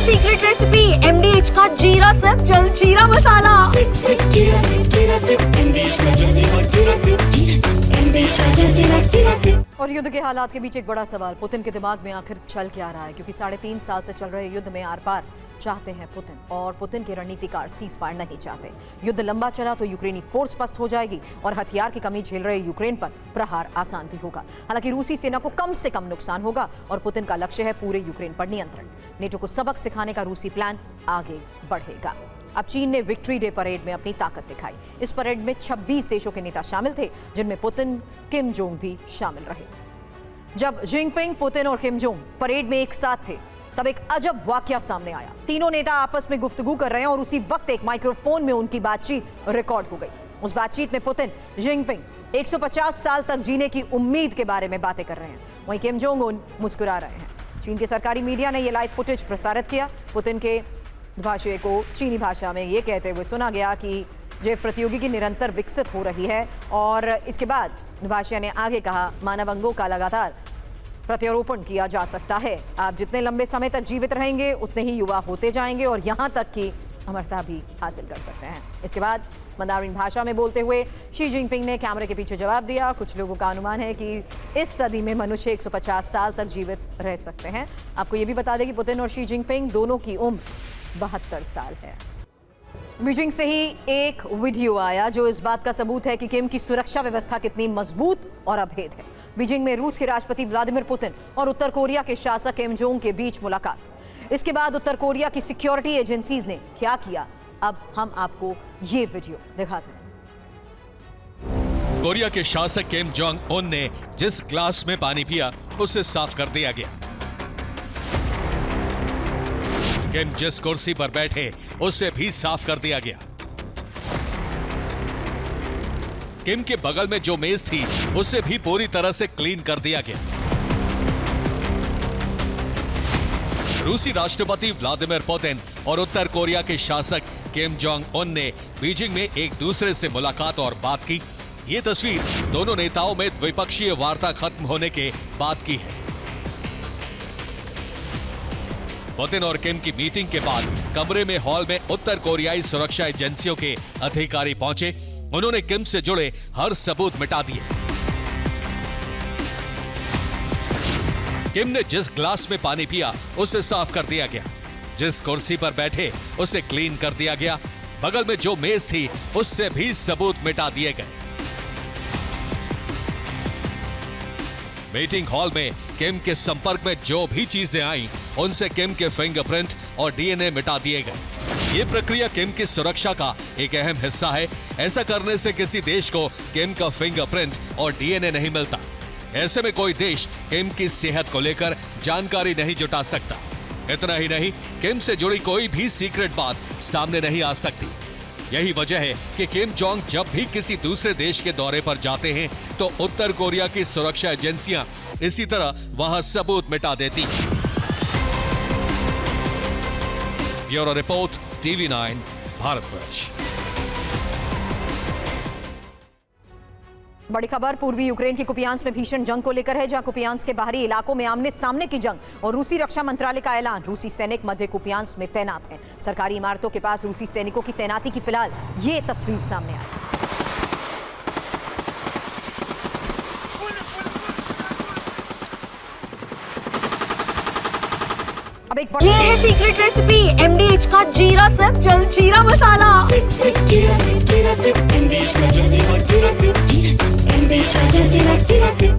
Secret recipe MDH का जीरा sip जलजीरा मसाला। सिप सिप जीरा सिप MDH का जलजीरा जीरा सिप MDH का जलजीरा जीरा सिप। और युद्ध के हालात के बीच एक बड़ा सवाल, पुतिन के दिमाग में आखिर चल क्या रहा है? क्योंकि 3.5 साल से चल रहे युद्ध में आर पार चाहते हैं पुतिन, और पुतिन के रणनीतिकार सीज फायर नहीं चाहते। युद्ध लंबा चला तो यूक्रेनी फोर्स पस्त हो जाएगी और हथियार की कमी झेल रहे यूक्रेन पर प्रहार आसान भी होगा। हालांकि रूसी सेना को कम से कम नुकसान होगा और पुतिन का लक्ष्य है पूरे यूक्रेन पर नियंत्रण। नेटो को सबक सिखाने का रूसी प्लान आगे बढ़ेगा। अब चीन ने विक्ट्री डे परेड में अपनी ताकत दिखाई। इस परेड में 26 देशों के नेता शामिल थे, जिनमें पुतिन, किम जोंग भी शामिल रहे। जब जिनपिंग, पुतिन और किम जोंग परेड में एक साथ थे, तब एक अजब वाकया सामने आया। तीनों नेता आपस में गुफ्तगू कर रहे हैं और उसी वक्त एक माइक्रोफोन में उनकी बातचीत रिकॉर्ड हो गई। उस बातचीत में पुतिन जिनपिंग 150 साल तक जीने की उम्मीद के बारे में बातें कर रहे हैं, वहीं किम जोंग उन मुस्कुरा रहे हैं। चीन के सरकारी मीडिया ने यह लाइव फुटेज प्रसारित किया। पुतिन के भाषण को चीनी भाषा में ये कहते हुए सुना गया कि जेव प्रौद्योगिकी निरंतर विकसित हो रही है, और इसके बाद भाषण ने आगे कहा, मानव अंगों का लगातार प्रत्यारोपण किया जा सकता है। आप जितने लंबे समय तक जीवित रहेंगे उतने ही युवा होते जाएंगे और यहाँ तक कि अमरता भी हासिल कर सकते हैं। इसके बाद मंदारिन भाषा में बोलते हुए शी जिनपिंग ने कैमरे के पीछे जवाब दिया, कुछ लोगों का अनुमान है कि इस सदी में मनुष्य 150 साल तक जीवित रह सकते हैं। आपको ये भी बता दें कि पुतिन और शी जिनपिंग दोनों की उम्र 72 साल है। बीजिंग से ही एक वीडियो आया जो इस बात का सबूत है कि किम की सुरक्षा व्यवस्था कितनी मजबूत और अभेद है। बीजिंग में रूस के राष्ट्रपति व्लादिमीर पुतिन और उत्तर कोरिया के शासक किम जोंग के बीच मुलाकात। इसके बाद उत्तर कोरिया की सिक्योरिटी एजेंसीज ने क्या किया, अब हम आपको ये वीडियो दिखाते हैं। कोरिया के शासक किम जोंग उन ने जिस ग्लास में पानी पिया उसे साफ कर दिया गया। किम जिस कुर्सी पर बैठे उसे भी साफ कर दिया गया। किम के बगल में जो मेज थी उसे भी पूरी तरह से क्लीन कर दिया गया। रूसी राष्ट्रपति व्लादिमीर पुतिन और उत्तर कोरिया के शासक किम जोंग उन ने बीजिंग में एक दूसरे से मुलाकात और बात की। ये तस्वीर दोनों नेताओं में द्विपक्षीय वार्ता खत्म होने के बाद की है। पुतिन और किम की मीटिंग के बाद कमरे में हॉल में उत्तर कोरियाई सुरक्षा एजेंसियों के अधिकारी पहुंचे। उन्होंने किम से जुड़े हर सबूत मिटा दिए। किम ने जिस ग्लास में पानी पिया उसे साफ कर दिया गया। जिस कुर्सी पर बैठे उसे क्लीन कर दिया गया। बगल में जो मेज थी उससे भी सबूत मिटा दिए गए। मीटिंग हॉल में किम के संपर्क में जो भी चीजें आईं, उनसे किम के फिंगरप्रिंट और डीएनए मिटा दिए गए। ये प्रक्रिया किम की सुरक्षा का एक अहम हिस्सा है। ऐसा करने से किसी देश को किम का फिंगरप्रिंट और डीएनए नहीं मिलता। ऐसे में कोई देश किम की सेहत को लेकर जानकारी नहीं जुटा सकता। इतना ही नहीं, किम से जुड़ी कोई भी सीक्रेट बात सामने नहीं आ सकती। यही वजह है कि किम जोंग जब भी किसी दूसरे देश के दौरे पर जाते हैं तो उत्तर कोरिया की सुरक्षा एजेंसियां इसी तरह वहां सबूत मिटा देती। Bureau report, TV9 Bharatvarsh. बड़ी खबर पूर्वी यूक्रेन की कुपियांस में भीषण जंग को लेकर है, जहां कुपियांस के बाहरी इलाकों में आमने सामने की जंग और रूसी रक्षा मंत्रालय का ऐलान, रूसी सैनिक मध्य कुपियांस में तैनात हैं। सरकारी इमारतों के पास रूसी सैनिकों की तैनाती की फिलहाल ये तस्वीर सामने आई। अब एक ये है सीक्रेट रेसिपी MDH का जीरा सिप जलजीरा मसाला। Sip SIP